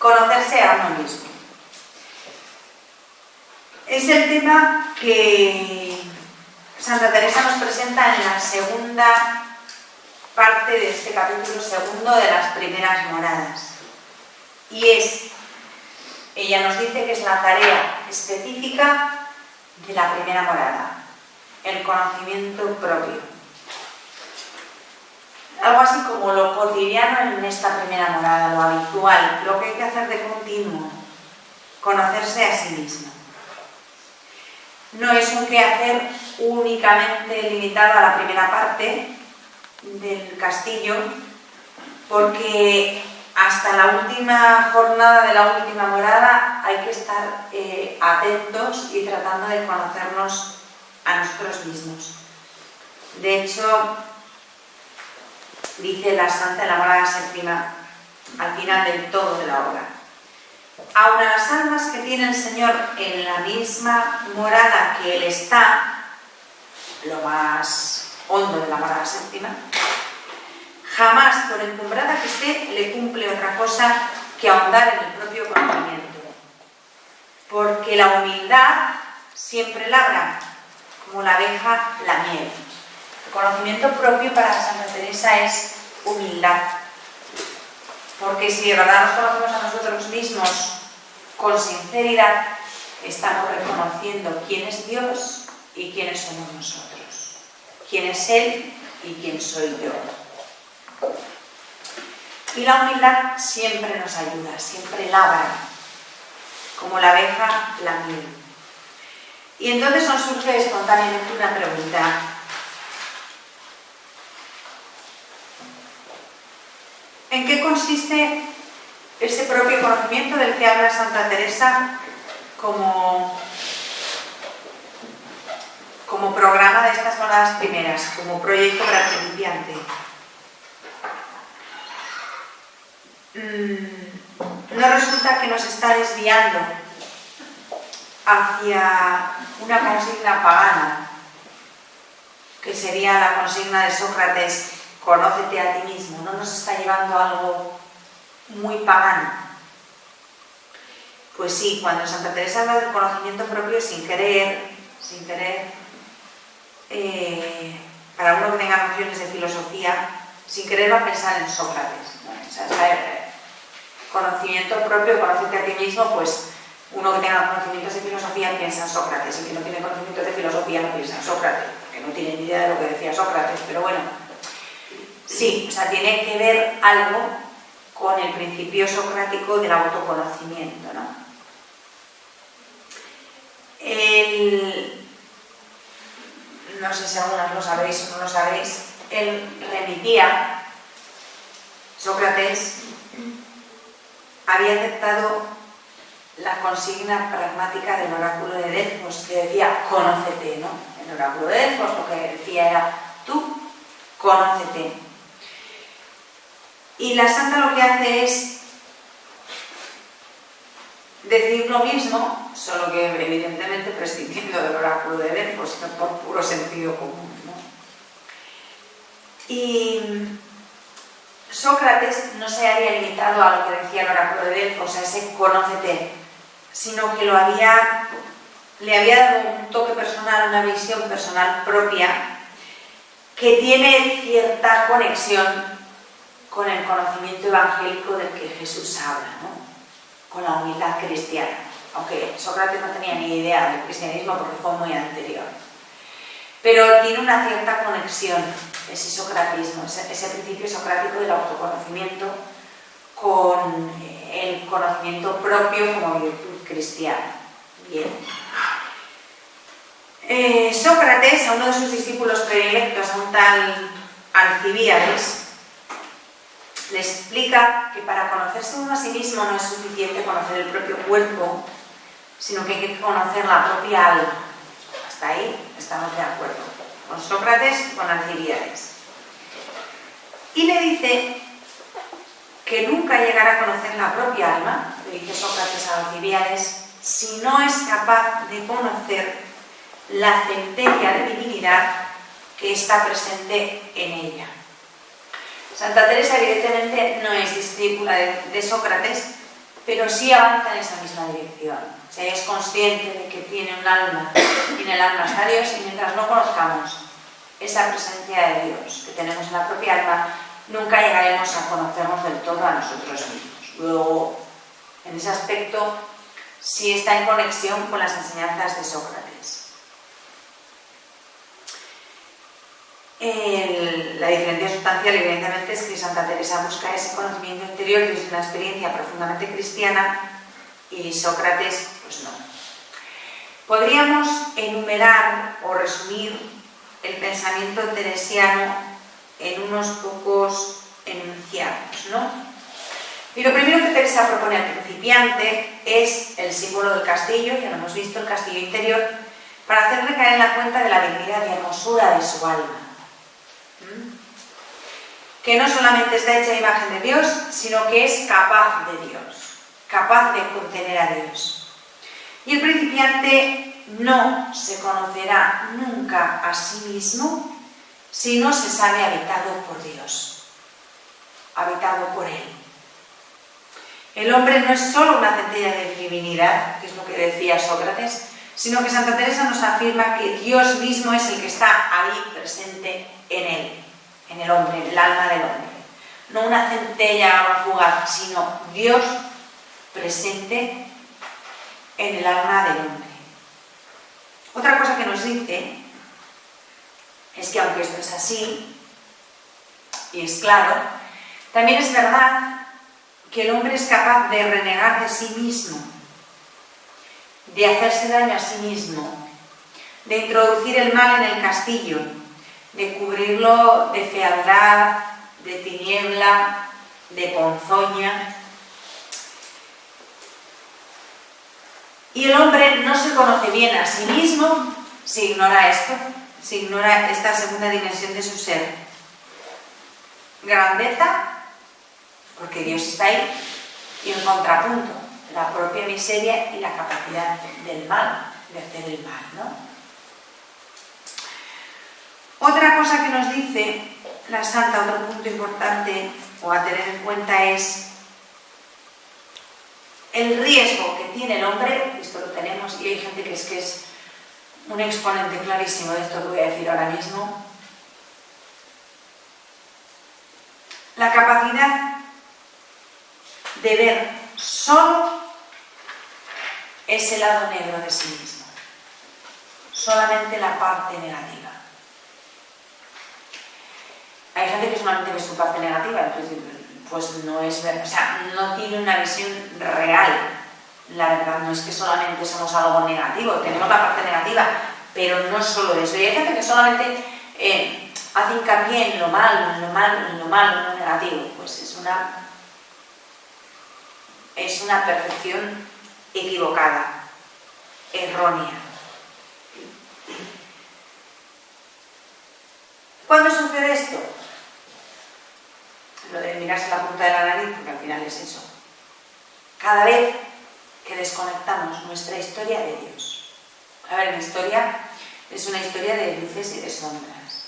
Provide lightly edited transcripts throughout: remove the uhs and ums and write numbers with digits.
conocerse a uno mismo. Es el tema que Santa Teresa nos presenta en la segunda parte de este capítulo segundo de las primeras moradas. Y ella nos dice que es la tarea específica de la primera morada, el conocimiento propio. Algo así como lo cotidiano en esta primera morada, lo habitual, lo que hay que hacer de continuo, conocerse a sí mismo. No es un quehacer únicamente limitado a la primera parte del castillo, porque hasta la última jornada de la última morada hay que estar atentos y tratando de conocernos a nosotros mismos. De hecho, dice la Santa en la morada séptima, al final del todo de la obra: aun a las almas que tiene el Señor en la misma morada que Él está, lo más hondo de la morada séptima, jamás, por encumbrada que esté, le cumple otra cosa que ahondar en el propio conocimiento. Porque la humildad siempre labra, como la abeja la miel. El conocimiento propio para Santa Teresa es humildad. Porque si de verdad nos conocemos a nosotros mismos con sinceridad, estamos reconociendo quién es Dios y quiénes somos nosotros. Quién es Él y quién soy yo. Y la humildad siempre nos ayuda, siempre labra, como la abeja la miel. Y entonces nos surge espontáneamente una pregunta. ¿En qué consiste ese propio conocimiento del que habla Santa Teresa como programa de estas moradas primeras, como proyecto para principiante? No resulta que nos está desviando hacia una consigna pagana, que sería la consigna de Sócrates: conócete a ti mismo. No nos está llevando a algo muy pagano. Pues sí, cuando Santa Teresa habla del conocimiento propio, sin querer, para uno que tenga nociones de filosofía, sin querer va a pensar en Sócrates, ¿no? O sea, conocimiento propio, conócete a ti mismo, pues uno que tenga conocimientos de filosofía piensa en Sócrates, y que no tiene conocimientos de filosofía no piensa en Sócrates, porque no tiene ni idea de lo que decía Sócrates, pero bueno, sí, o sea, tiene que ver algo con el principio socrático del autoconocimiento, ¿no? No sé si algunas lo sabéis o no lo sabéis, él remitía, Sócrates había aceptado la consigna pragmática del oráculo de Delfos, que decía conócete, ¿no? El oráculo de Delfos lo que decía era tú conócete. Y la Santa lo que hace es decir lo mismo, solo que evidentemente prescindiendo del oráculo de Delfos, por puro sentido común, ¿no? Y Sócrates no se había limitado a lo que decía el oráculo de Delfos, a ese conócete, sino que le había dado un toque personal, una visión personal propia, que tiene cierta conexión con el conocimiento evangélico del que Jesús habla, ¿no? Con la humildad cristiana, aunque Sócrates no tenía ni idea del cristianismo porque fue muy anterior. Pero tiene una cierta conexión ese socratismo, ese principio socrático del autoconocimiento con el conocimiento propio como virtud cristiana. Bien. Sócrates, a uno de sus discípulos predilectos, a un tal Alcibíades, le explica que para conocerse uno a sí mismo no es suficiente conocer el propio cuerpo, sino que hay que conocer la propia alma. Hasta ahí estamos de acuerdo, con Sócrates y con Alcibíades. Y le dice que nunca llegará a conocer la propia alma, le dice Sócrates a Alcibíades, si no es capaz de conocer la centella de divinidad que está presente en ella. Santa Teresa evidentemente no es discípula de Sócrates, pero sí avanza en esa misma dirección. O sea, es consciente de que tiene un alma, y en el alma está Dios, y mientras no conozcamos esa presencia de Dios que tenemos en la propia alma, nunca llegaremos a conocernos del todo a nosotros mismos. Luego, en ese aspecto, sí está en conexión con las enseñanzas de Sócrates. La diferencia sustancial, evidentemente, es que Santa Teresa busca ese conocimiento interior desde una experiencia profundamente cristiana y Sócrates, pues no. Podríamos enumerar o resumir el pensamiento teresiano en unos pocos enunciados, ¿no? Y lo primero que Teresa propone al principiante es el símbolo del castillo, ya lo hemos visto, el castillo interior, para hacerle caer en la cuenta de la dignidad y hermosura de su alma. Que no solamente está hecha a imagen de Dios, sino que es capaz de Dios, capaz de contener a Dios. Y el principiante no se conocerá nunca a sí mismo si no se sabe habitado por Dios, habitado por Él. El hombre no es solo una centella de divinidad, que es lo que decía Sócrates, sino que Santa Teresa nos afirma que Dios mismo es el que está ahí presente en él, en el hombre, en el alma del hombre. No una centella o una fugaz, sino Dios presente en el alma del hombre. Otra cosa que nos dice es que aunque esto es así, y es claro, también es verdad que el hombre es capaz de renegar de sí mismo, de hacerse daño a sí mismo, de introducir el mal en el castillo, de cubrirlo de fealdad, de tiniebla, de ponzoña. Y el hombre no se conoce bien a sí mismo si ignora esto, si ignora esta segunda dimensión de su ser. Grandeza, porque Dios está ahí, y en contrapunto, la propia miseria y la capacidad del mal, de hacer el mal, ¿no? Otra cosa que nos dice la Santa, otro punto importante o a tener en cuenta es el riesgo que tiene el hombre, esto lo tenemos y hay gente que es un exponente clarísimo de esto que voy a decir ahora mismo, la capacidad de ver solo ese lado negro de sí mismo, solamente la parte negativa. Hay gente que solamente ve su parte negativa, entonces pues no es verdad, o sea, no tiene una visión real. La verdad no es que solamente somos algo negativo, tenemos la parte negativa, pero no solo eso. Y hay gente que solamente hace hincapié en lo malo, en lo negativo. Pues es una percepción equivocada, errónea. ¿Cuándo sucede esto? Lo de mirarse la punta de la nariz, porque al final es eso. Cada vez que desconectamos nuestra historia de Dios. A ver, mi historia es una historia de luces y de sombras,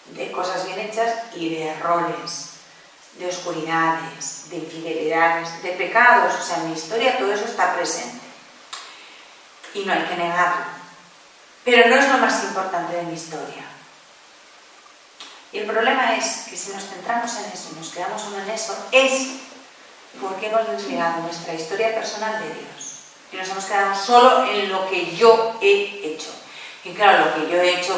de cosas bien hechas y de errores, de oscuridades, de infidelidades, de pecados. O sea, en mi historia todo eso está presente. Y no hay que negarlo. Pero no es lo más importante de mi historia. Y el problema es que si nos centramos en eso y nos quedamos solo en eso, es porque hemos desligado nuestra historia personal de Dios. Y nos hemos quedado solo en lo que yo he hecho. Y claro, lo que yo he hecho,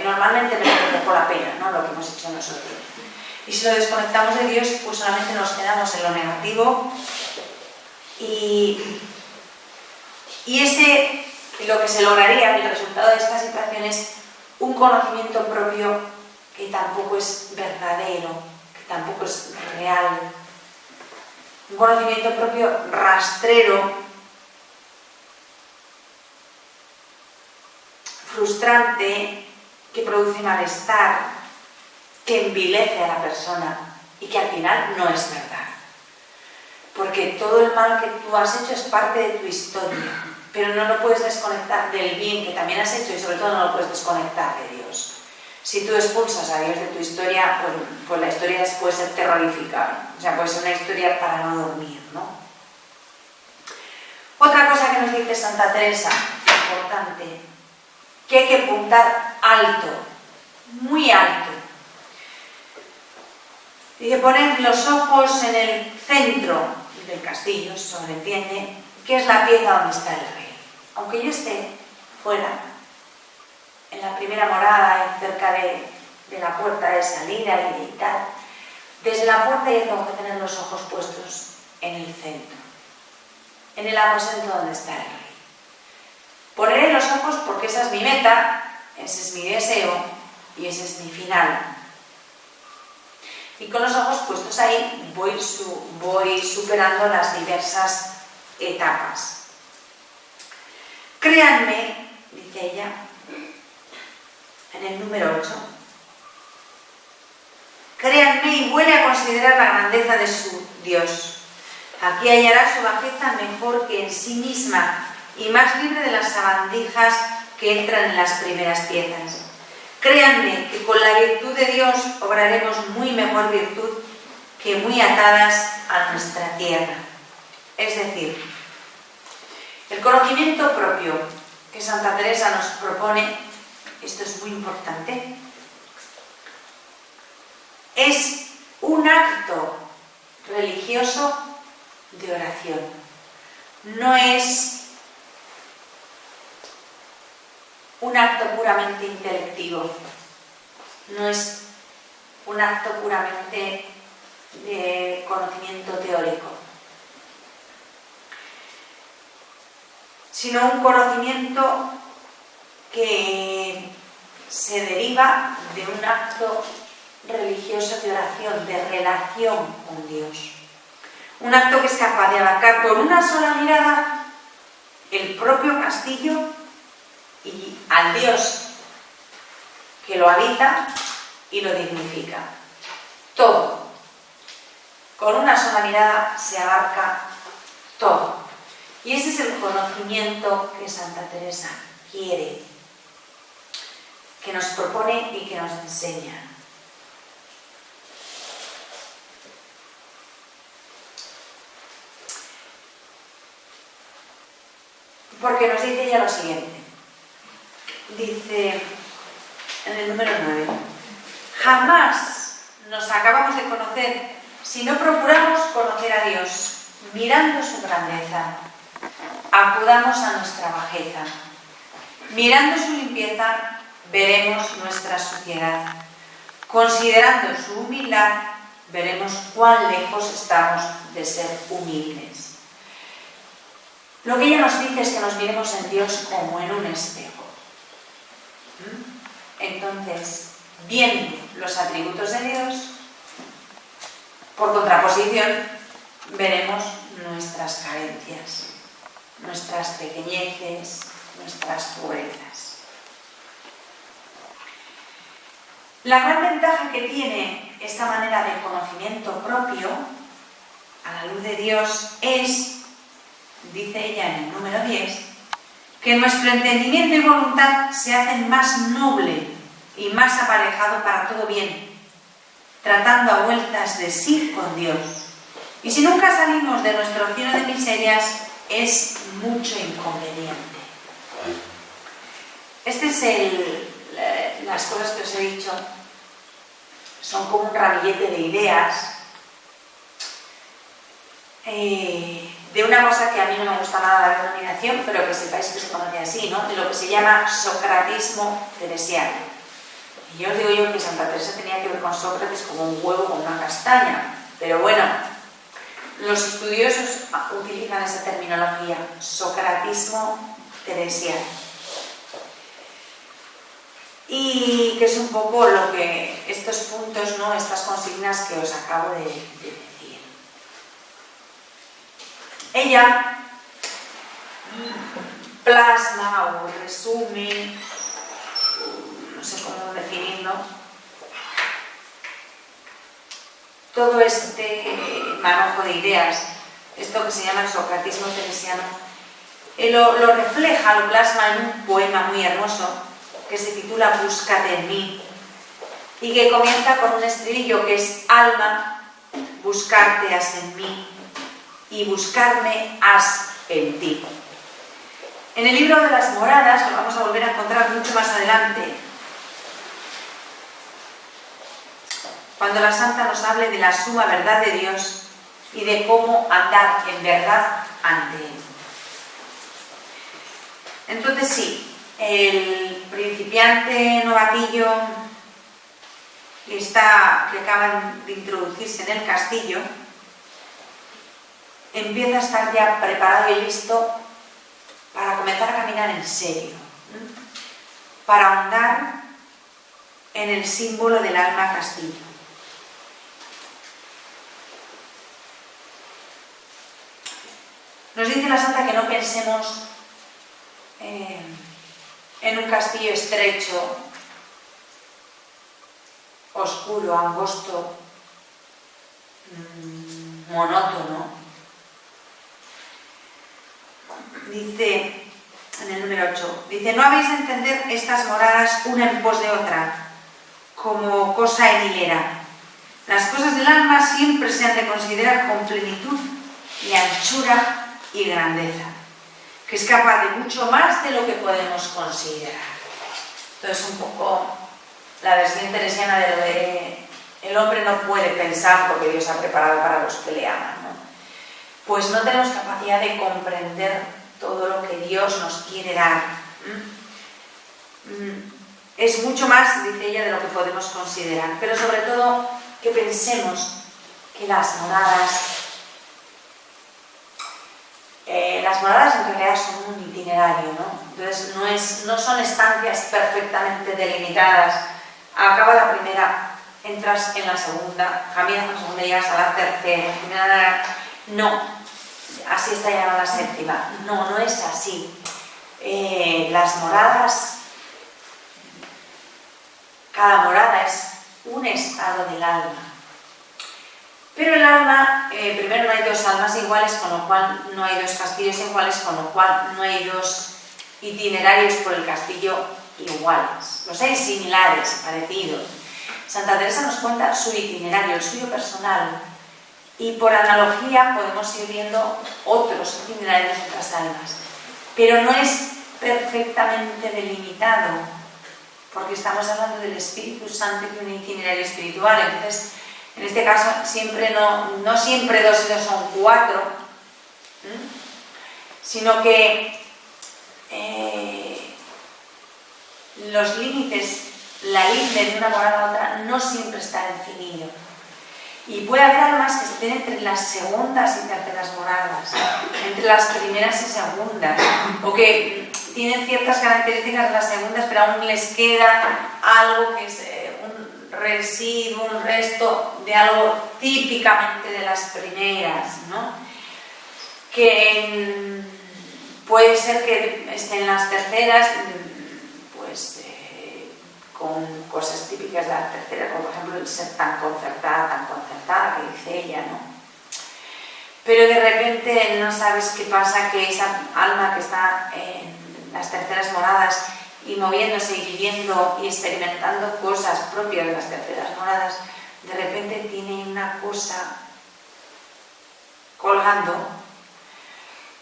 normalmente no merece la pena, ¿no? Lo que hemos hecho nosotros. Y si lo desconectamos de Dios, pues solamente nos quedamos en lo negativo. Y lo que se lograría, el resultado de esta situación es un conocimiento propio que tampoco es verdadero, que tampoco es real. Un conocimiento propio rastrero, frustrante, que produce malestar, que envilece a la persona y que al final no es verdad. Porque todo el mal que tú has hecho es parte de tu historia, pero no lo puedes desconectar del bien que también has hecho y sobre todo no lo puedes desconectar de Dios. Si tú expulsas a Dios de tu historia, pues la historia puede ser terrorífica, o sea, puede ser una historia para no dormir, ¿no? Otra cosa que nos dice Santa Teresa, importante, que hay que apuntar alto, muy alto. Dice, poner los ojos en el centro del castillo, eso se entiende, que es la pieza donde está el rey. Aunque yo esté fuera, en la primera morada, cerca de la puerta de salida y tal, desde la puerta yo tengo que tener los ojos puestos en el centro, en el aposento donde está el rey. Poneré los ojos porque esa es mi meta, ese es mi deseo y ese es mi final. Y con los ojos puestos ahí voy superando las diversas etapas. Créanme, dice ella, en el número 8, créanme y vuelve a considerar la grandeza de su Dios. Aquí hallará su bajeza mejor que en sí misma y más libre de las sabandijas que entran en las primeras piezas. Créanme que con la virtud de Dios obraremos muy mejor virtud que muy atadas a nuestra tierra. Es decir, el conocimiento propio que Santa Teresa nos propone, esto es muy importante, es un acto religioso de oración. No es un acto puramente intelectivo, no es un acto puramente de conocimiento teórico, sino un conocimiento que se deriva de un acto religioso de oración, de relación con Dios. Un acto que es capaz de abarcar con una sola mirada el propio castillo y al Dios que lo habita y lo dignifica. Todo. Con una sola mirada se abarca todo. Y ese es el conocimiento que Santa Teresa quiere, que nos propone y que nos enseña. Porque nos dice ella lo siguiente. Dice en el número 9, jamás nos acabamos de conocer si no procuramos conocer a Dios, mirando su grandeza. Acudamos a nuestra bajeza. Mirando su limpieza, veremos nuestra suciedad. Considerando su humildad, veremos cuán lejos estamos de ser humildes. Lo que ella nos dice es que nos miremos en Dios como en un espejo. Entonces, viendo los atributos de Dios, por contraposición, veremos nuestras carencias, nuestras pequeñeces, nuestras pobrezas. La gran ventaja que tiene esta manera de conocimiento propio, a la luz de Dios, es, dice ella en el número 10, que nuestro entendimiento y voluntad se hacen más noble y más aparejado para todo bien, tratando a vueltas de sí con Dios. Y si nunca salimos de nuestro cielo de miserias, es mucho inconveniente. Las cosas que os he dicho son como un ramillete de ideas de una cosa que a mí no me gusta nada la denominación, pero que sepáis que se conoce así, ¿no? De lo que se llama socratismo teresiano. Y yo os digo yo que Santa Teresa tenía que ver con Sócrates como un huevo con una castaña, pero bueno, los estudiosos utilizan esa terminología, socratismo teresiano. Y que es un poco lo que estos puntos, ¿no? Estas consignas que os acabo de decir. Ella plasma o resume, no sé cómo definirlo, todo este manojo de ideas, esto que se llama el socratismo teresiano, lo refleja, lo plasma en un poema muy hermoso que se titula Búscate en mí, y que comienza con un estribillo que es: alma, buscarte has en mí y buscarme has en ti. En el libro de las moradas, lo vamos a volver a encontrar mucho más adelante, cuando la Santa nos hable de la suma verdad de Dios y de cómo andar en verdad ante Él. Entonces sí, el principiante novatillo que acaba de introducirse en el castillo empieza a estar ya preparado y listo para comenzar a caminar en serio, para ahondar en el símbolo del alma castillo. Nos dice la Santa que no pensemos en un castillo estrecho, oscuro, angosto, monótono. Dice en el número 8, dice: no habéis de entender estas moradas una en pos de otra, como cosa en hilera. Las cosas del alma siempre se han de considerar con plenitud y anchura y grandeza, que es capaz de mucho más de lo que podemos considerar. Entonces, un poco la versión teresiana de lo de el hombre no puede pensar lo que Dios ha preparado para los que le aman, ¿no? Pues no tenemos capacidad de comprender todo lo que Dios nos quiere dar. Es mucho más, dice ella, de lo que podemos considerar, pero sobre todo que pensemos que las moradas en realidad son un itinerario, ¿no? Entonces no son estancias perfectamente delimitadas. Acaba la primera, entras en la segunda, caminas en la segunda, llegas a la tercera. No, así está llegando la séptima. No es así. Las moradas, cada morada es un estado del alma. Pero el alma, primero no hay dos almas iguales, con lo cual no hay dos castillos iguales, con lo cual no hay dos itinerarios por el castillo iguales. Los hay similares, parecidos. Santa Teresa nos cuenta su itinerario, el suyo personal, y por analogía podemos ir viendo otros itinerarios de otras almas. Pero no es perfectamente delimitado, porque estamos hablando del Espíritu Santo y de un itinerario espiritual. Entonces, en este caso, no siempre 2 y 2 son 4, sino que los límites, la linde de una morada a otra, no siempre está definido. Y puede haber almas que estén entre las segundas y terceras moradas, entre las primeras y segundas, o que tienen ciertas características de las segundas, pero aún les queda algo que es un residuo, un resto de algo típicamente de las primeras, ¿no? Que puede ser que estén las terceras, pues con cosas típicas de la tercera, como por ejemplo el ser tan concertada, que dice ella, ¿no? Pero de repente no sabes qué pasa, que esa alma que está en las terceras moradas y moviéndose y viviendo y experimentando cosas propias de las terceras moradas, de repente tiene una cosa colgando,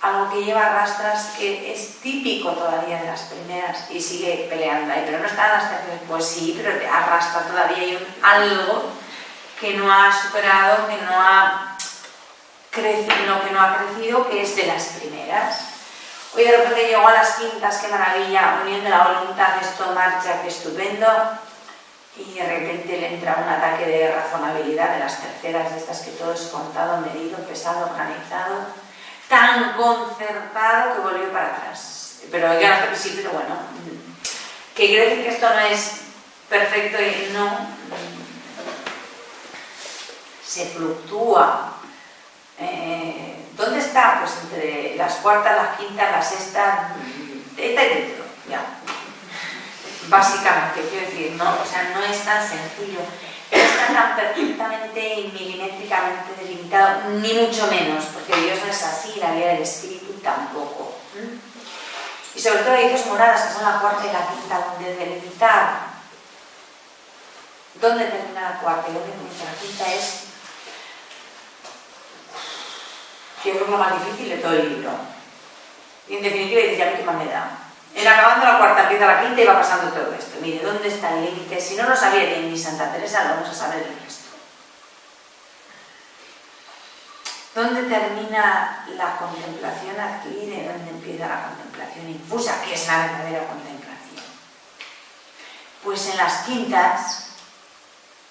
algo que lleva a rastras que es típico todavía de las primeras y sigue peleando ahí, pero no está en las terceras. Pues sí, pero te arrastra todavía, hay algo que no ha superado, que no ha crecido, que es de las primeras. Hoy de repente llegó a las quintas, qué maravilla, unión de la voluntad, esto marcha, qué estupendo, y de repente le entra un ataque de razonabilidad de las terceras, de estas que todo es contado, medido, pesado, organizado, tan concertado que volvió para atrás. Pero ya no, sí, pero bueno, que quiere decir que esto no es perfecto y no se fluctúa. ¿Dónde está? Pues entre las cuartas, las quintas, las sextas, eta y dentro, ya. Básicamente, quiero decir, ¿no? O sea, no es tan sencillo, no está tan perfectamente y milimétricamente delimitado, ni mucho menos, porque Dios no es así, la vida del Espíritu tampoco. Y sobre todo hay dos moradas, que son la cuarta y la quinta, donde ¿Dónde termina la cuarta y dónde comienza la quinta? Es, yo creo, lo más difícil de todo el libro. Y en definitiva dices, ya a mí qué más me da. En acabando la cuarta empieza la quinta y va pasando todo esto. Mire, ¿dónde está el límite? Si no lo sabía ni Santa Teresa, lo vamos a saber el resto. ¿Dónde termina la contemplación adquirida y dónde empieza la contemplación infusa, que es la verdadera contemplación? Pues en las quintas.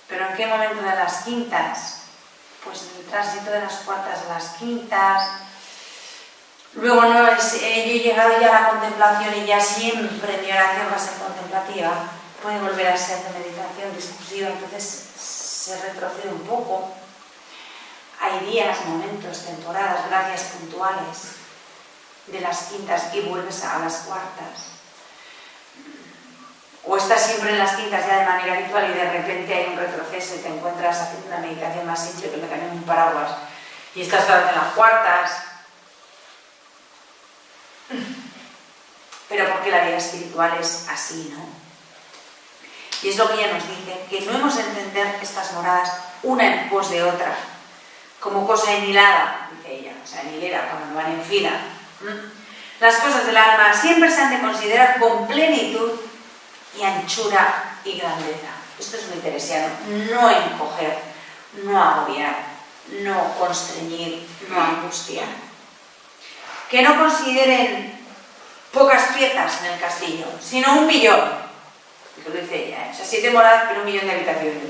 ¿Pero en qué momento de las quintas? Pues en el tránsito de las cuartas a las quintas. Luego no es, yo he llegado ya a la contemplación y ya siempre mi oración va a ser contemplativa. Puede volver a ser de meditación discursiva, entonces se retrocede un poco. Hay días, momentos, temporadas, gracias puntuales de las quintas y vuelves a las cuartas. O estás siempre en las quintas ya de manera habitual y de repente hay un retroceso y te encuentras haciendo una meditación más simple que me cambian un paraguas y estás otra vez en las cuartas. Pero porque la vida espiritual es así, ¿no? Y es lo que ella nos dice, que no hemos de entender estas moradas una en pos de otra, como cosa enhilada, dice ella, o sea, en hilera, cuando van en fila. Las cosas del alma siempre se han de considerar con plenitud y anchura y grandeza. Esto es muy teresiano, no encoger, no agobiar, no constreñir, no angustiar. Que no consideren pocas piezas en el castillo, sino 1 millón, que lo dice ella, o sea, 7 moradas pero 1 millón de habitaciones.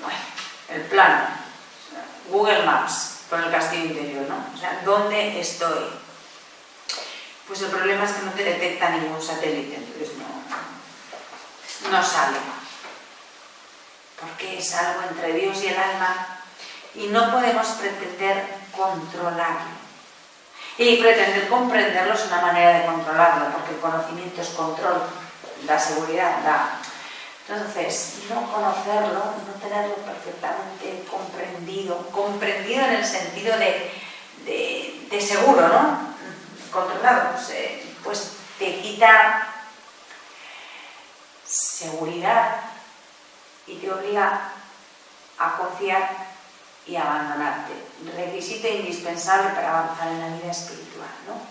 Bueno, el plano, Google Maps, con el castillo interior, ¿no? O sea, ¿dónde estoy? Pues el problema es que no te detecta ningún satélite, entonces no sale. Porque es algo entre Dios y el alma y no podemos pretender controlarlo. Y pretender comprenderlo es una manera de controlarlo, porque el conocimiento es control, da seguridad, da. Entonces, no conocerlo, no tenerlo perfectamente comprendido en el sentido de seguro, ¿no? Controlado, pues te quita seguridad y te obliga a confiar y a abandonarte. Requisito indispensable para avanzar en la vida espiritual, ¿no?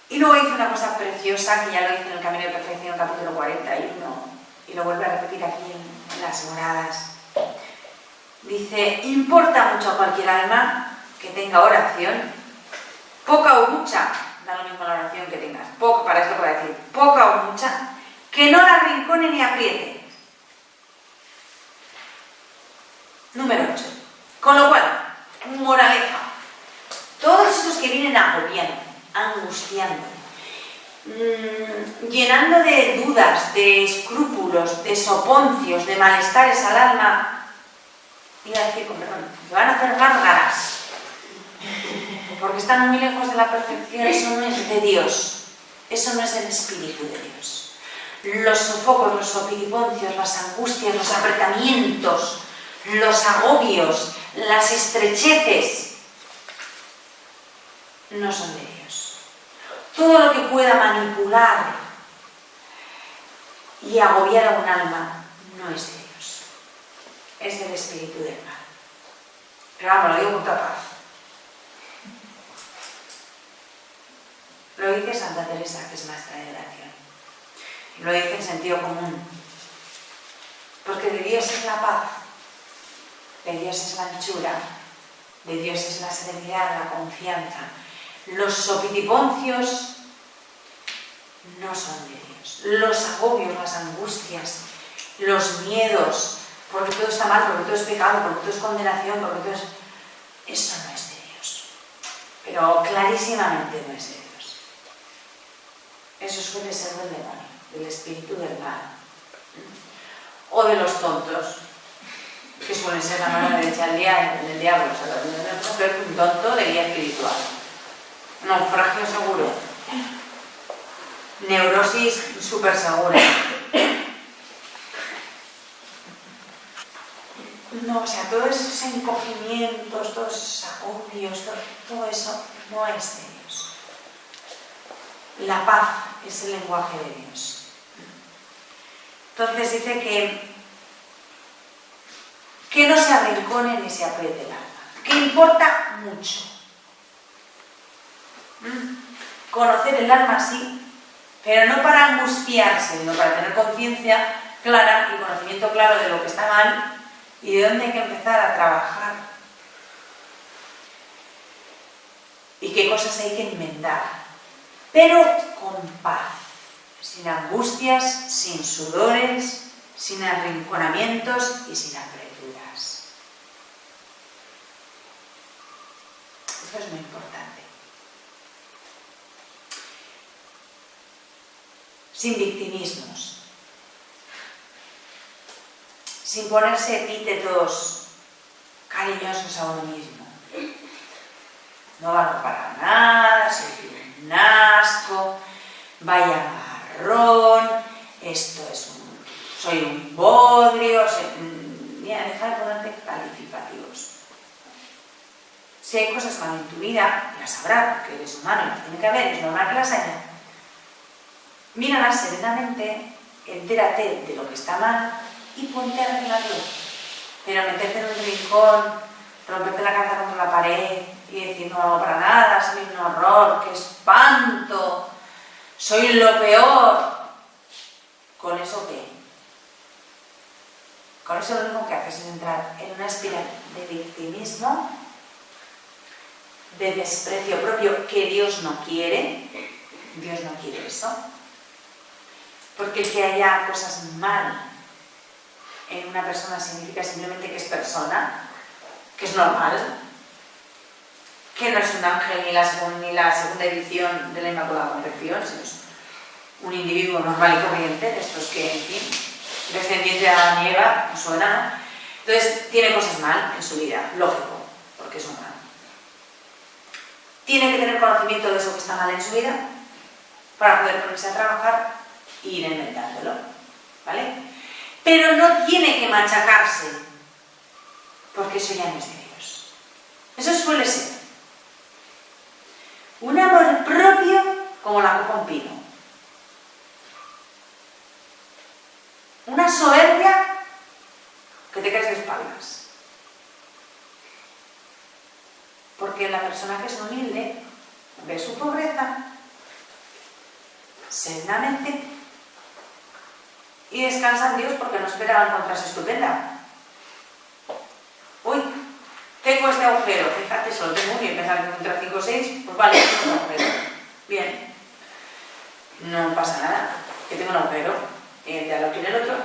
Y luego dice una cosa preciosa, que ya lo dice en el Camino de Perfección, capítulo 41, y lo vuelve a repetir aquí en las moradas. Dice, importa mucho a cualquier alma que tenga oración, poca o mucha, da lo mismo la oración que tengas, poca, para esto para decir, poca o mucha, que no la arrincone ni apriete. Número 8. Con lo cual, moraleja, todos esos que vienen agobiando, angustiando, llenando de dudas, de escrúpulos, de soponcios, de malestares al alma, iba a decir con perdón, que van a hacer gárgaras, porque están muy lejos de la perfección. Eso no es de Dios, eso no es el Espíritu de Dios. Los sofocos, los sopiriponcios, las angustias, los apretamientos, los agobios, las estrecheces, no son de Dios. Todo lo que pueda manipular y agobiar a un alma no es de Dios, es del espíritu del mal. Pero vamos, lo digo con toda paz. Lo dice Santa Teresa, que es maestra de oración. Lo dice en sentido común. Porque de Dios es la paz, de Dios es la anchura, de Dios es la serenidad, la confianza. Los sopitiponcios no son de Dios. Los agobios, las angustias, los miedos, porque todo está mal, porque todo es pecado, porque todo es condenación, porque todo es... Eso no es de Dios. Pero clarísimamente no es de Dios. Eso suele ser del demonio, del espíritu del mal. O de los tontos, que suelen ser la mano derecha del diablo. O sea, tenemos que ver un tonto de guía espiritual. Naufragio seguro. Neurosis súper segura. No, o sea, todos esos encogimientos, todos esos agobios, todo eso no es de Dios. La paz es el lenguaje de Dios. Entonces dice que no se arrincone ni se apriete el alma, que importa mucho. Conocer el alma sí, pero no para angustiarse, sino para tener conciencia clara y conocimiento claro de lo que está mal y de dónde hay que empezar a trabajar y qué cosas hay que enmendar, pero con paz, sin angustias, sin sudores, sin arrinconamientos y sin apreturas. Esto es muy importante. Sin victimismos, sin ponerse epítetos cariñosos a uno mismo. No valgo para nada, soy un asco, vaya marrón, soy un bodrio. Mira, deja de ponerte calificativos. Si hay cosas mal en tu vida, las habrá, porque eres humano y las tiene que haber, es normal que las haya. Míralas serenamente, entérate de lo que está mal y ponte a arreglarlo. Pero meterte en un rincón, romperte la cabeza contra la pared y decir no hago para nada, soy un horror, qué espanto, soy lo peor. ¿Con eso qué? Con eso lo único que haces es entrar en una espiral de victimismo, de desprecio propio, que Dios no quiere. Dios no quiere eso. Porque el que haya cosas mal en una persona significa simplemente que es persona, que es normal, que no es un ángel ni la segunda edición de la Inmaculada Concepción, sino es un individuo normal y corriente, de estos que, en fin, descendiente de Adán y Eva, no suena, ¿no? Entonces, tiene cosas mal en su vida, lógico, porque es humano. Tiene que tener conocimiento de eso que está mal en su vida para poder ponerse a trabajar e ir enmendándolo, ¿vale? Pero no tiene que machacarse, porque eso ya no es de Dios. Eso suele ser un amor propio como la copa un pino. Una soberbia que te caes de espaldas. Porque la persona que es humilde ve su pobreza serenamente y descansa en Dios porque no espera encontrarse estupenda. Uy, tengo este agujero, fíjate, solo tengo uno y empezar a encontrar 5 o 6, pues vale, tengo un agujero. Bien, no pasa nada, que tengo un agujero, ya lo tiene el otro,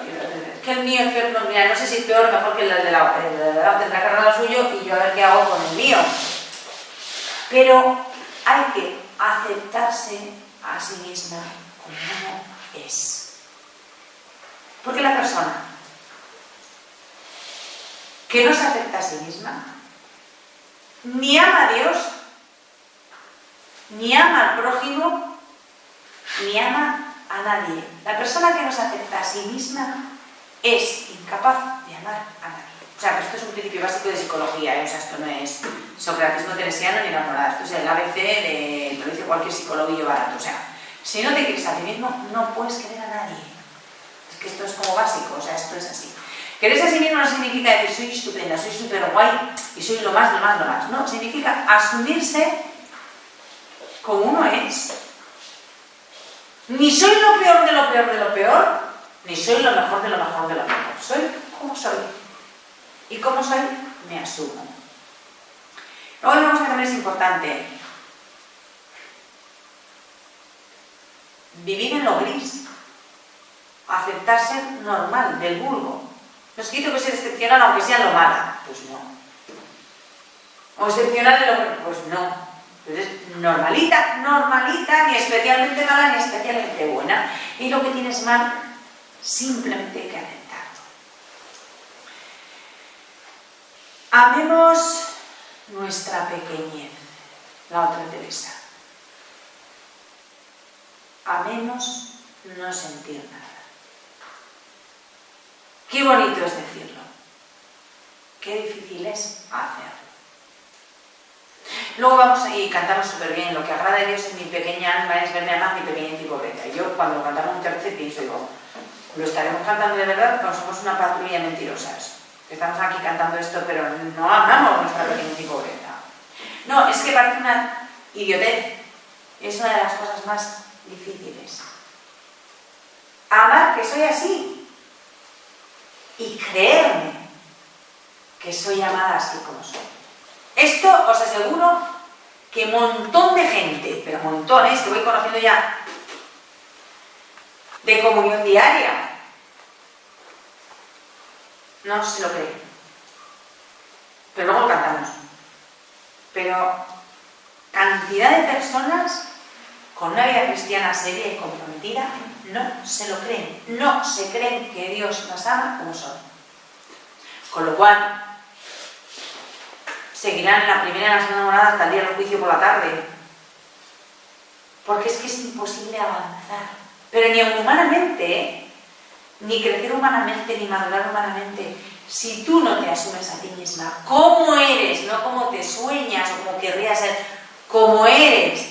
que el mío es peor, no, mira, no sé si es peor o mejor que el de la tendrá que arreglar el suyo y yo a ver qué hago con el mío. Pero hay que aceptarse a sí misma como uno es. Porque la persona que no se acepta a sí misma ni ama a Dios, ni ama al prójimo, ni ama a nadie. La persona que no se acepta a sí misma es incapaz de amar a nadie. O sea, que esto es un principio básico de psicología, ¿eh? O sea, esto no es socratismo teresiano ni la moral, esto es el ABC de lo dice cualquier psicologuillo barato. O sea, si no te quieres a ti mismo, no puedes querer a nadie. Es que esto es como básico, o sea, esto es así. Quererse a sí mismo no significa decir soy estupenda, soy súper guay y soy lo más. No, significa asumirse como uno es. Ni soy lo peor de lo peor, ni soy lo mejor de lo mejor de lo mejor. Soy como soy. Y como soy, me asumo. Luego una cosa que también es importante. Vivir en lo gris. Aceptarse normal, del vulgo. No es que tengo que ser excepcional aunque sea en lo mala. Pues no. O excepcional en lo bueno. Pues no. Entonces, normalita, ni especialmente mala ni especialmente buena. Y lo que tienes mal, simplemente hay que aceptarlo. Amemos nuestra pequeñez, la otra Teresa. Amemos no sentir nada. Qué bonito es decirlo. Qué difícil es hacerlo. Luego vamos y cantamos súper bien. Lo que agrada a Dios en mi pequeña alma es verme amar mi pequeñita y pobreza. Y yo cuando cantamos un tercer pienso, digo, ¿lo estaremos cantando de verdad? No somos una patrulla de mentirosas. Estamos aquí cantando esto, pero no amamos nuestra pequeñita y pobreza. No, es que parece una idiotez. Es una de las cosas más difíciles. Amar que soy así. Y creerme que soy amada así como soy. Esto os aseguro que un montón de gente, pero montones, que voy conociendo ya de comunión diaria, no se lo cree. Pero luego lo cantamos. Pero cantidad de personas con una vida cristiana seria y comprometida no se lo creen. No se creen que Dios nos ama como son. Con lo cual, seguirán en la primera y en la segunda morada hasta el día del juicio por la tarde. Porque es que es imposible avanzar. Pero ni humanamente, ni crecer humanamente, ni madurar humanamente, si tú no te asumes a ti misma como eres, no como te sueñas o como querrías ser, como eres.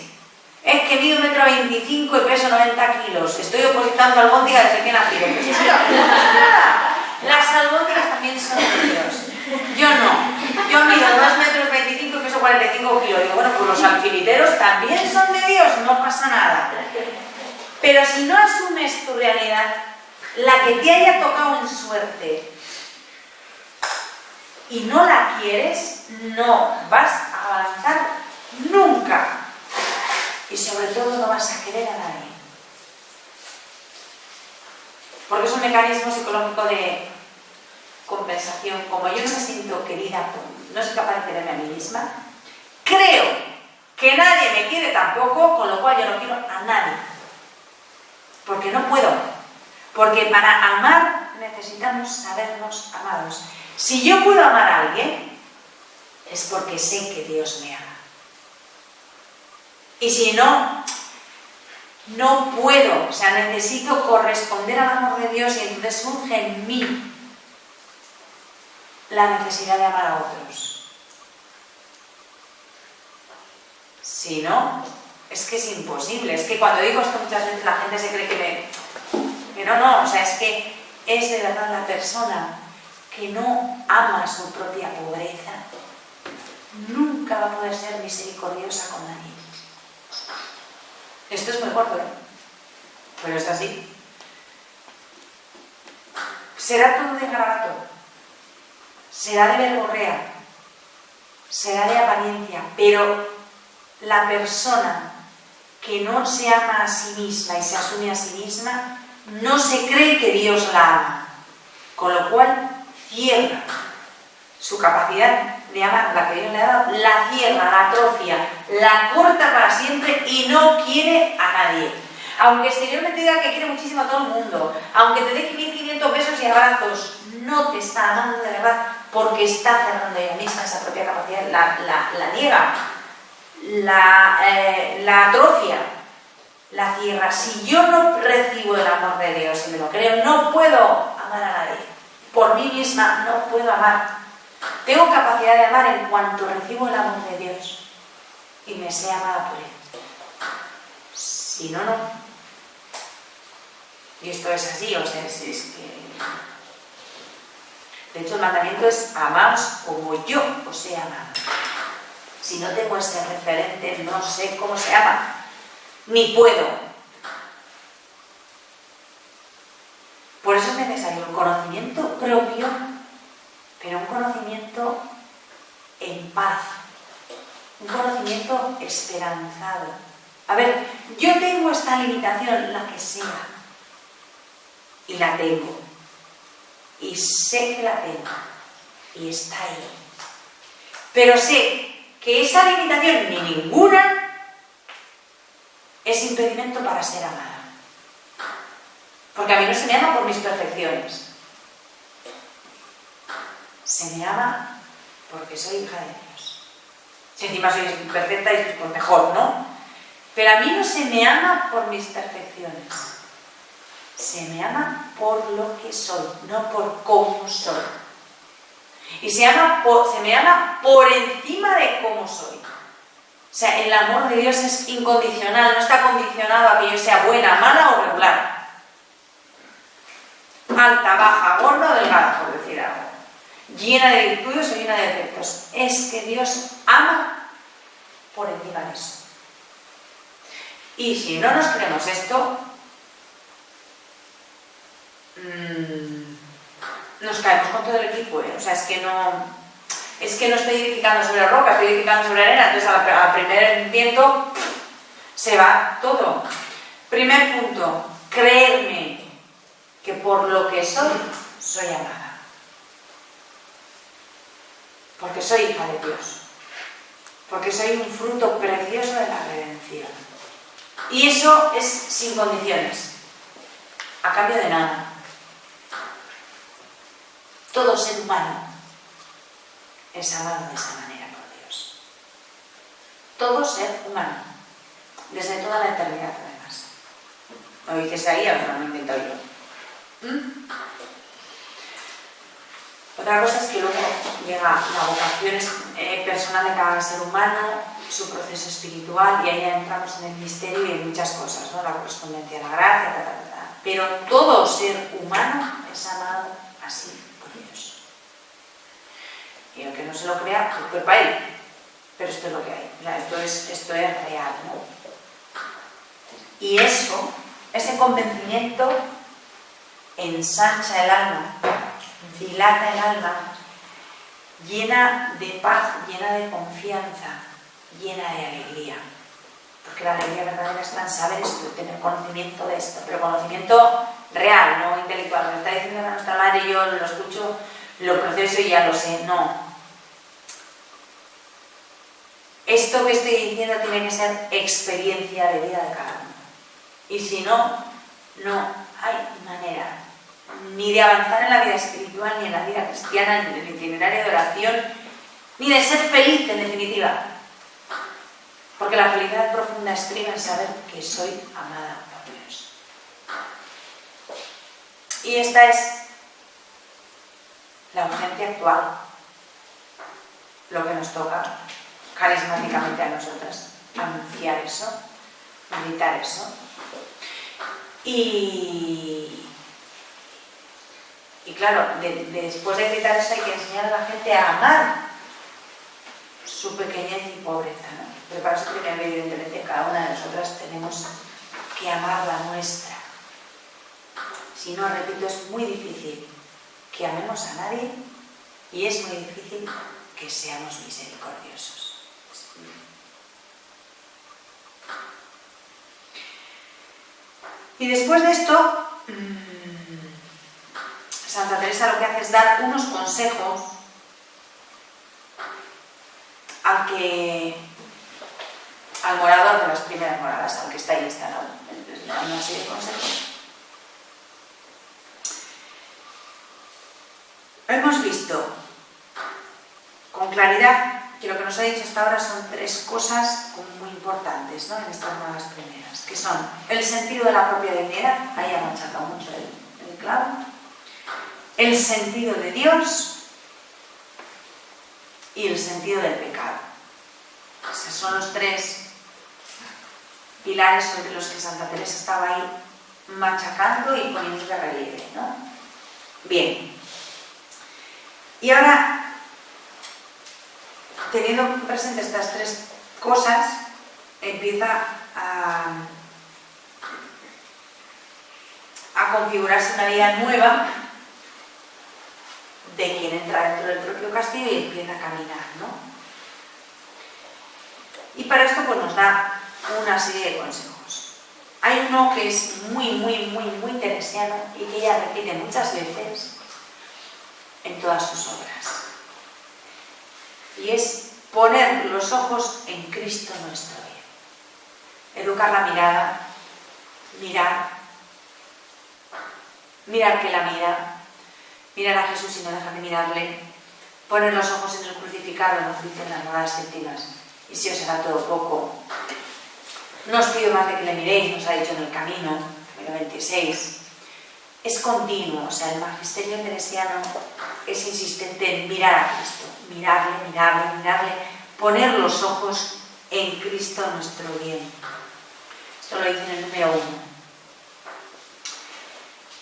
Es que mido 1,25 m y peso 90 kilos. Estoy opositando albóndigas desde que nací. Pues eso no pasa nada. Las albóndigas también son de Dios. Yo no. Yo mido 2,25 m y peso 45 kilos. Digo, bueno, pues los alfiliteros también son de Dios. No pasa nada. Pero si no asumes tu realidad, la que te haya tocado en suerte, y no la quieres, no vas a avanzar nunca. Y sobre todo no vas a querer a nadie. Porque es un mecanismo psicológico de compensación. Como yo no me siento querida, no soy capaz de quererme a mí misma, creo que nadie me quiere tampoco, con lo cual yo no quiero a nadie. Porque no puedo. Porque para amar necesitamos sabernos amados. Si yo puedo amar a alguien, es porque sé que Dios me ama. Y si no, no puedo. O sea, necesito corresponder al amor de Dios y entonces surge en mí la necesidad de amar a otros. Si no, es que es imposible. Es que cuando digo esto muchas veces la gente se cree que no. O sea, es que es de verdad la persona que no ama su propia pobreza, nunca va a poder ser misericordiosa con nadie. Esto es muy corto, ¿eh? Pero es así. Será todo de garabato, será de verborrea, será de apariencia, pero la persona que no se ama a sí misma y se asume a sí misma, no se cree que Dios la ama, con lo cual cierra su capacidad de amar, la que Dios le ha dado, la cierra, la atrofia, la corta para siempre y no quiere a nadie. Aunque exteriormente diga que quiere muchísimo a todo el mundo, aunque te dé 1.500 besos y abrazos, no te está amando de verdad porque está cerrando ella misma esa propia capacidad, la niega, la atrofia, la cierra. Si yo no recibo el amor de Dios y me lo creo, no puedo amar a nadie. Por mí misma no puedo amar. Tengo capacidad de amar en cuanto recibo el amor de Dios y me sé amada por Él. Si no, no. Y esto es así, o sea, es que... De hecho, el mandamiento es amaos como yo os he amado. Si no tengo ese referente, no sé cómo se ama, ni puedo. Por eso es necesario el conocimiento propio, pero un conocimiento en paz, un conocimiento esperanzado. A ver, yo tengo esta limitación, la que sea, y la tengo, y sé que la tengo, y está ahí. Pero sé que esa limitación, ni ninguna, es impedimento para ser amada. Porque a mí no se me ama por mis perfecciones. Se me ama porque soy hija de Dios. Si encima soy perfecta, pues mejor, ¿no? Pero a mí no se me ama por mis perfecciones. Se me ama por lo que soy, no por cómo soy. Y se me ama por encima de cómo soy. O sea, el amor de Dios es incondicional, no está condicionado a que yo sea buena, mala o regular. Alta, baja, gorda o delgada, por decir algo. Llena de virtudes o llena de defectos. Es que Dios ama por encima de eso. Y si no nos creemos esto, nos caemos con todo el equipo, ¿eh? O sea, es que no estoy edificando sobre roca, estoy edificando sobre arena, entonces al primer viento se va todo. Primer punto, creerme que por lo que soy amada. Porque soy hija de Dios. Porque soy un fruto precioso de la redención. Y eso es sin condiciones, a cambio de nada. Todo ser humano es amado de esa manera por Dios. Todo ser humano, desde toda la eternidad además. Lo dices ahí, a ver, no lo intento yo. Otra cosa es que luego llega la vocación personal de cada ser humano, su proceso espiritual, y ahí ya entramos en el misterio y en muchas cosas, ¿no? La correspondencia a la gracia, Pero todo ser humano es amado así por Dios. Y el que no se lo crea, pues culpa a él. Pero esto es lo que hay. O sea, esto es real, ¿no? Y eso, ese convencimiento, ensancha el alma, dilata el alma, llena de paz, llena de confianza, llena de alegría. Porque la alegría verdadera está en saber esto, tener conocimiento de esto, pero conocimiento real, no intelectual. Me está diciendo a nuestra madre, yo lo escucho, lo proceso y ya lo sé. No. Esto que estoy diciendo tiene que ser experiencia de vida de cada uno. Y si no, no hay manera ni de avanzar en la vida espiritual, ni en la vida cristiana, ni en el itinerario de oración, ni de ser feliz en definitiva. Porque la felicidad profunda estriba en saber que soy amada por Dios. Y esta es la urgencia actual, lo que nos toca carismáticamente a nosotras, anunciar eso, gritar eso. Y claro, después de gritar eso hay que enseñar a la gente a amar su pequeñez y pobreza, ¿no? Pero para eso tiene que evidentemente cada una de nosotras tenemos que amar la nuestra. Si no, repito, es muy difícil que amemos a nadie y es muy difícil que seamos misericordiosos. Y después de esto, Santa Teresa lo que hace es dar unos consejos al morador de las primeras moradas, al que está ahí instalado. Les da una serie de consejos. Hemos visto con claridad que lo que nos ha dicho hasta ahora son tres cosas muy importantes, ¿no? En estas moradas primeras, que son el sentido de la propia dignidad, ahí ha machacado mucho el clavo, el sentido de Dios y el sentido del pecado. Esos son los tres pilares sobre los que Santa Teresa estaba ahí machacando y poniendo de relieve, ¿no? Bien. Y ahora, teniendo presente estas tres cosas, empieza a configurarse una vida nueva de quien entra dentro del propio castillo y empieza a caminar, ¿no? Y para esto pues nos da una serie de consejos. Hay uno que es muy teresiano y que ella repite muchas veces en todas sus obras. Y es poner los ojos en Cristo nuestro bien. Educar la mirada, mirar que la mira, mirar a Jesús y no dejar de mirarle, poner los ojos en el crucificado, nos dicen las moradas séptimas, y si os hará todo poco. No os pido más de que le miréis, nos ha dicho en el camino, número 26. Es continuo, o sea, el magisterio teresiano es insistente en mirar a Cristo, mirarle, poner los ojos en Cristo nuestro bien. Esto lo dice en el número 1.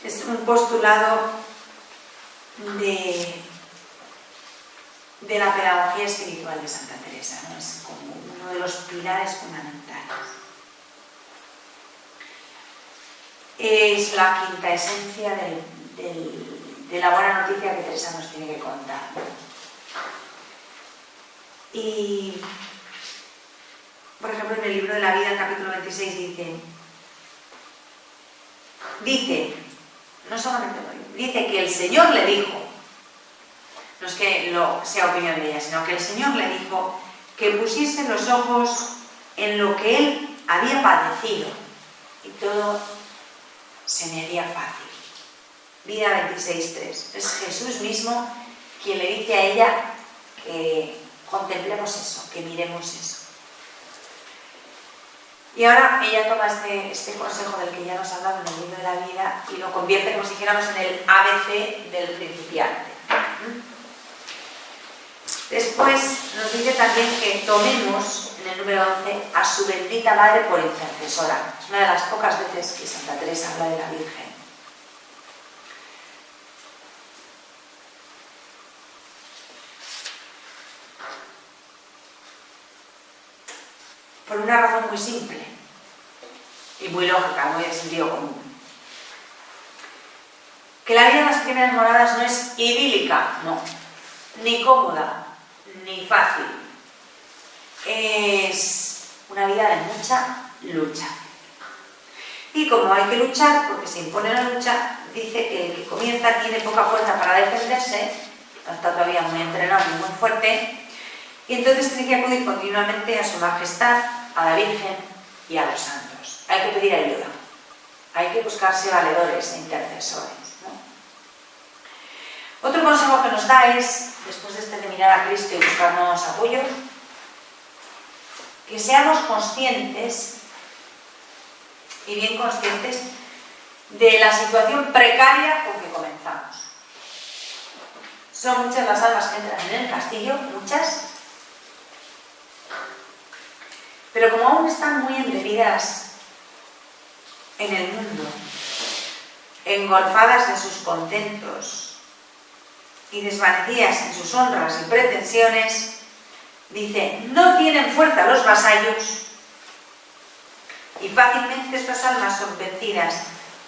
Es un postulado de la pedagogía espiritual de Santa Teresa, ¿no? Es como uno de los pilares fundamentales. Es la quinta esencia de la buena noticia que Teresa nos tiene que contar. Y, por ejemplo, en el libro de la vida, el capítulo 26, dice, no solamente lo dice que el Señor le dijo, no es que sea opinión de ella, sino que el Señor le dijo que pusiese los ojos en lo que él había padecido y todo se me haría fácil. Vida 26.3. Es Jesús mismo quien le dice a ella que contemplemos eso, que miremos eso. Y ahora ella toma este consejo del que ya nos ha hablado en el libro de la vida y lo convierte, como si dijéramos, en el ABC del principiante. Después nos dice también que tomemos, en el número 11, a su bendita Madre por intercesora. Es una de las pocas veces que Santa Teresa habla de la Virgen. Por una razón muy simple y muy lógica, muy de sentido común. Que la vida en las primeras moradas no es idílica, no, ni cómoda, ni fácil. Es una vida de mucha lucha. Y como hay que luchar, porque se impone la lucha, dice que el que comienza tiene poca fuerza para defenderse, no está todavía muy entrenado ni muy fuerte, y entonces tiene que acudir continuamente a su majestad, a la Virgen y a los santos. Hay que pedir ayuda, hay que buscarse valedores e intercesores, ¿no? Otro consejo que nos da es, después de mirar a Cristo y buscarnos apoyo, que seamos conscientes, y bien conscientes, de la situación precaria con que comenzamos. Son muchas las almas que entran en el castillo, muchas, pero como aún están muy embebidas en el mundo, engolfadas de sus contentos y desvanecidas en sus honras y pretensiones, dice, no tienen fuerza los vasallos y fácilmente estas almas son vencidas,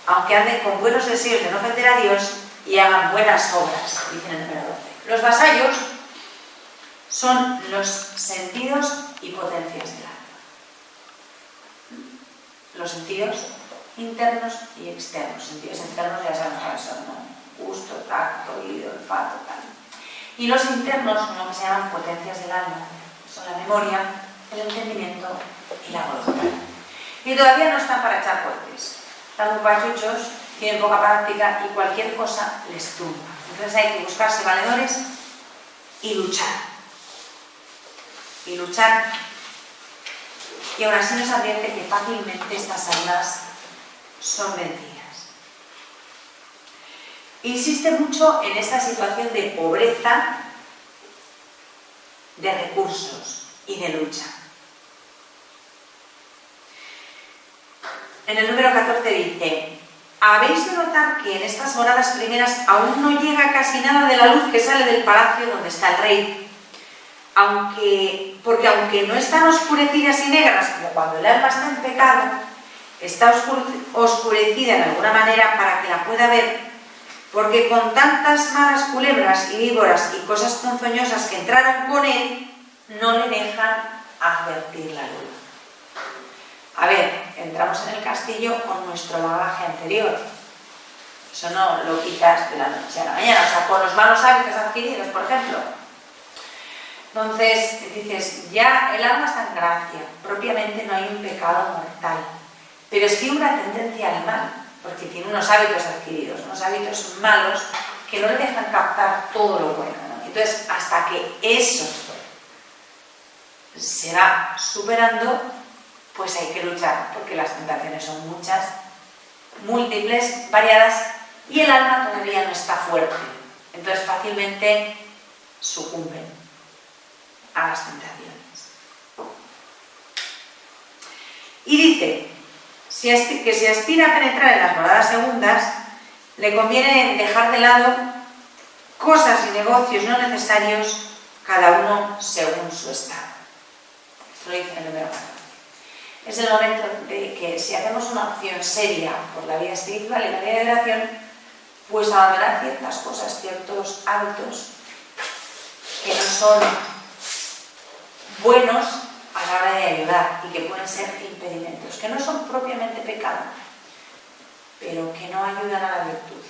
aunque anden con buenos deseos de no ofender a Dios y hagan buenas obras, dice en el número 12. Los vasallos son los sentidos y potencias del alma. Los sentidos internos y externos. Sentidos internos ya sabemos cuáles son, ¿no? Gusto, tacto, oído, olfato, tal. Y los internos son lo que se llaman potencias del alma. Son la memoria, el entendimiento y la voluntad. Y todavía no están para echar cohetes. Están muy pachuchos, tienen poca práctica y cualquier cosa les tumba. Entonces hay que buscarse valedores y luchar. Y luchar. Y aún así nos advierte que fácilmente estas almas son vencidas. Insiste mucho en esta situación de pobreza, de recursos y de lucha. En el número 14 dice, habéis de notar que en estas moradas primeras aún no llega casi nada de la luz que sale del palacio donde está el rey, porque aunque no están oscurecidas y negras como cuando el alma está en pecado, está oscurecida de alguna manera para que la pueda ver, porque con tantas malas culebras y víboras y cosas ponzoñosas que entraron con él, no le dejan advertir la luz. A ver, entramos en el castillo con nuestro bagaje anterior. Eso no lo quitas de la noche a la mañana, o sea, con los malos hábitos adquiridos, por ejemplo. Entonces, dices, ya el alma está en gracia, propiamente no hay un pecado mortal, pero sí una tendencia al mal, porque tiene unos hábitos adquiridos, unos hábitos malos que no le dejan captar todo lo bueno, ¿no? Entonces, hasta que eso se va superando, pues hay que luchar, porque las tentaciones son muchas, múltiples, variadas, y el alma todavía no está fuerte. Entonces fácilmente sucumben a las tentaciones. Y dice que si aspira a penetrar en las moradas segundas, le conviene dejar de lado cosas y negocios no necesarios, cada uno según su estado. Esto lo dice en el número 14. Es el momento de que si hacemos una opción seria por la vida espiritual y la vida de oración, pues abandonar ciertas cosas, ciertos hábitos que no son buenos a la hora de ayudar y que pueden ser impedimentos, que no son propiamente pecado, pero que no ayudan a la virtud.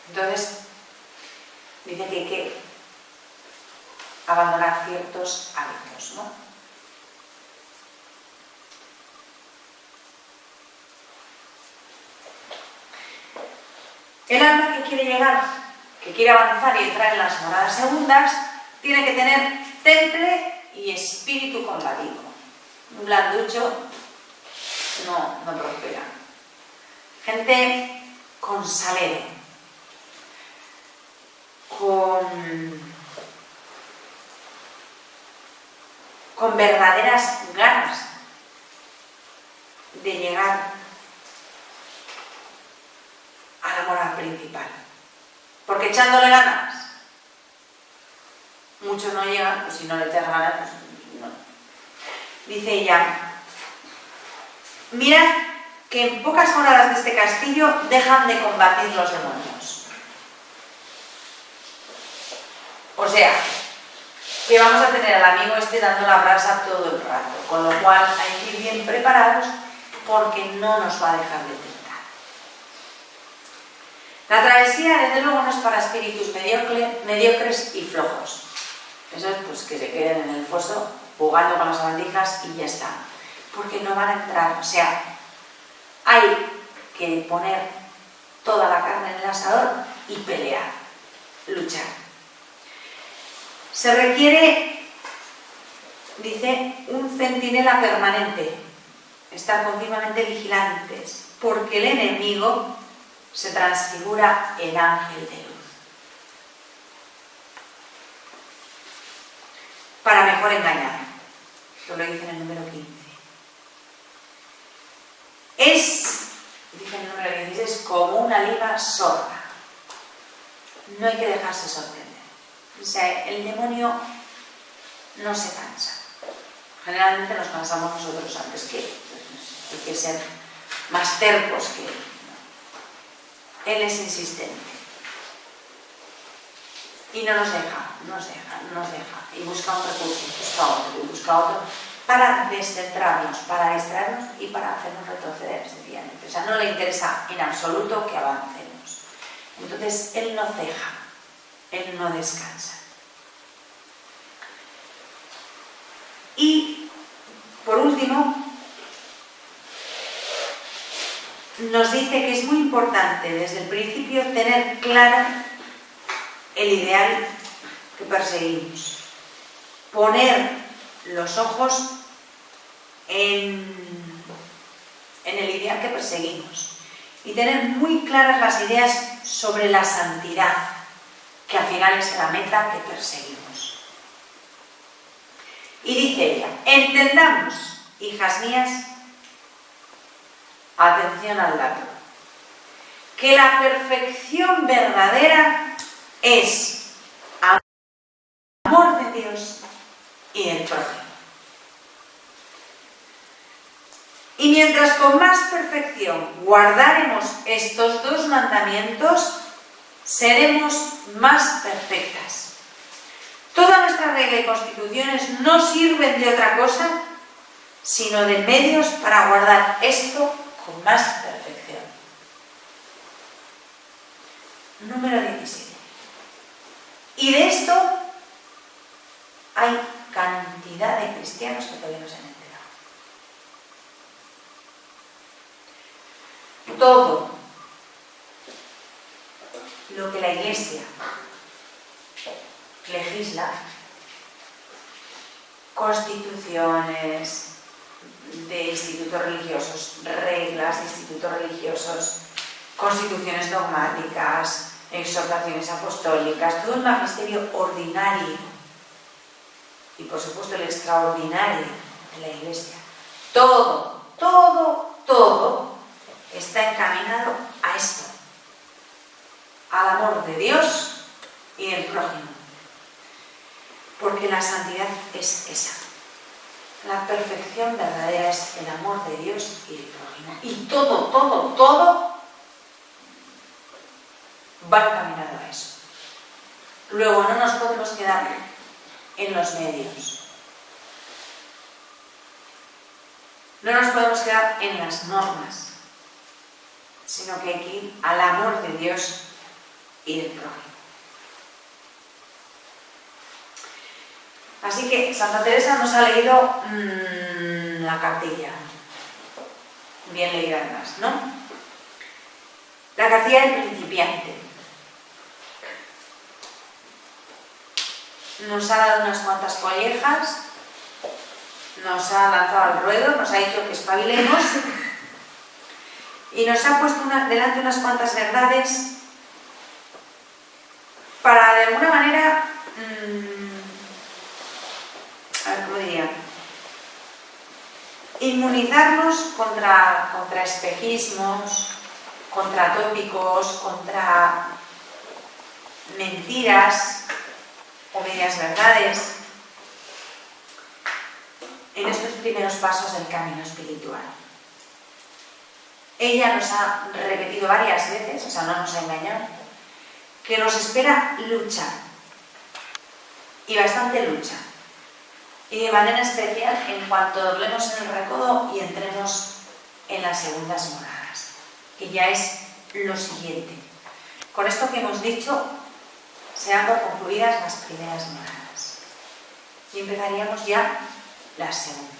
Entonces, dice que hay que abandonar ciertos hábitos, ¿no? El alma que quiere llegar, que quiere avanzar y entrar en las moradas segundas, tiene que tener temple y espíritu combativo. Un blanducho no prospera. Gente con salero, con verdaderas ganas de llegar a la morada principal. Porque echándole ganas, muchos no llegan, pues si no le echas ganas, pues no. Dice ella, mirad que en pocas moradas de este castillo dejan de combatir los demonios. O sea, que vamos a tener al amigo este dando la brasa todo el rato, con lo cual hay que ir bien preparados porque no nos va a dejar de tentar. La travesía, desde luego, no es para espíritus mediocres y flojos. Esos, pues, que se queden en el foso jugando con las bandijas y ya está. Porque no van a entrar. O sea, hay que poner toda la carne en el asador y pelear, luchar. Se requiere, dice, un centinela permanente, estar continuamente vigilantes, porque el enemigo se transfigura en ángel de luz. Para mejor engañar. Esto lo dice en el número 15. Dice en el número 16, es como una liga sorda. No hay que dejarse sorprender. O sea, el demonio no se cansa. Generalmente nos cansamos nosotros antes que él. Hay que ser más tercos que él. Él es insistente. Y no nos deja. Y busca un recurso, busca otro, para descentrarnos, para distraernos y para hacernos retroceder, sencillamente. O sea, no le interesa en absoluto que avancemos. Entonces, él no ceja. Él no descansa. Y, por último, nos dice que es muy importante desde el principio tener claro el ideal que perseguimos. Poner los ojos en el ideal que perseguimos. Y tener muy claras las ideas sobre la santidad, que al final es la meta que perseguimos. Y dice ella, entendamos, hijas mías, atención al dato, que la perfección verdadera es amor de Dios y del prójimo. Y mientras con más perfección guardaremos estos dos mandamientos, seremos más perfectas. Toda nuestra regla y constituciones no sirven de otra cosa, sino de medios para guardar esto con más perfección. Número 17. Y de esto hay cantidad de cristianos que todavía no se han enterado. Todo lo que la Iglesia legisla, constituciones de institutos religiosos, reglas de institutos religiosos, constituciones dogmáticas, exhortaciones apostólicas, todo el magisterio ordinario y por supuesto el extraordinario de la Iglesia, todo, todo, todo está encaminado a esto, al amor de Dios y del prójimo. Porque la santidad es esa. La perfección verdadera es el amor de Dios y el prójimo. Y todo, todo, todo va encaminado a eso. Luego no nos podemos quedar en los medios. No nos podemos quedar en las normas, sino que hay que ir al amor de Dios y del prójimo. Así que Santa Teresa nos ha leído la cartilla, bien leída además, ¿no? La cartilla del principiante. Nos ha dado unas cuantas collejas, nos ha lanzado al ruedo, nos ha dicho que espabilemos y nos ha puesto delante unas cuantas verdades para de alguna manera, ¿cómo diría? Inmunizarnos contra espejismos, contra tópicos, contra mentiras o medias verdades en estos primeros pasos del camino espiritual. Ella nos ha repetido varias veces, o sea, no nos ha engañado, que nos espera lucha, y bastante lucha, y de manera especial en cuanto doblemos en el recodo y entremos en las segundas moradas, que ya es lo siguiente. Con esto que hemos dicho, se dan por concluidas las primeras moradas y empezaríamos ya las segundas.